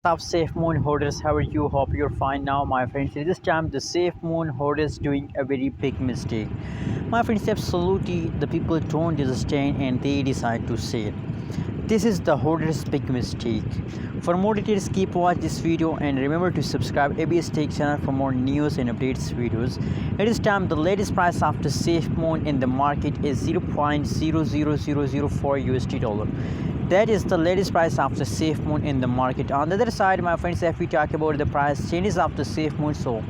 Of SafeMoon Holders, how are you? Hope you're fine now, my friends. This time, the SafeMoon Holders doing a very big mistake. My friends, absolutely, the people don't understand and they decide to sell. This is the holders' big mistake. For more details, keep watch this video and remember to subscribe ABS Tech channel for more news and updates videos. At this time, the latest price after SafeMoon in the market is 0.00004 USD dollar. That is the latest price after SafeMoon in the market. On the other side, my friends, if we talk about the price changes after SafeMoon, so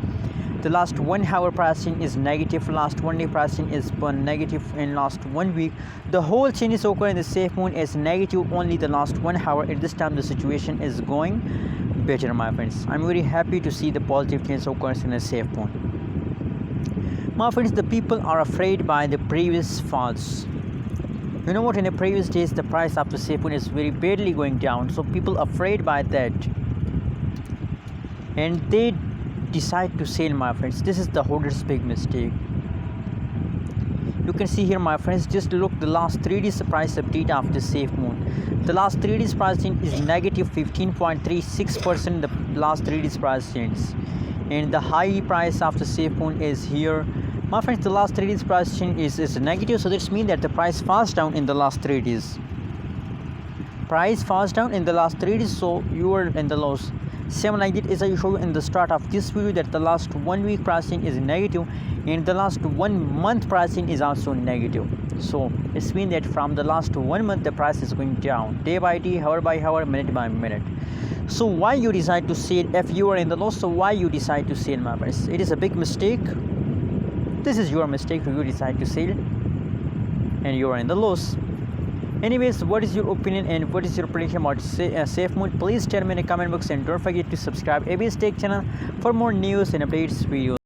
the last 1 hour pricing is negative, last 1 day pricing is negative, and last 1 week the whole changes occur in the SafeMoon is negative. Only the last 1 hour at this time the situation is going better, my friends. I'm very happy to see the positive change occurs in the SafeMoon. My friends, the people are afraid by the previous falls. You know what, in the previous days the price of the SafeMoon is very badly going down, so people afraid by that and they decide to sell, my friends. This is the holders' big mistake. You can see here, my friends, just look the last 3 days price update after SafeMoon. The last 3 days pricing is negative 15.36%. The last 3 days price change, and the high price after SafeMoon is here, my friends. The last 3 days price change is negative, so this means that the price falls down in the last 3 days. Price falls down in the last 3 days, so you are in the loss. Same like that as I show you in the start of this video, that the last 1 week pricing is negative and the last 1 month pricing is also negative. So it's means that from the last 1 month the price is going down day by day, hour by hour, minute by minute. So why you decide to sell if you are in the loss? So why you decide to sell, my friends? It is a big mistake. This is your mistake. You decide to sell and you are in the loss. Anyways, what is your opinion and what is your prediction about SafeMoon? Please tell me in the comment box and don't forget to subscribe ABS Tech channel for more news and updates videos.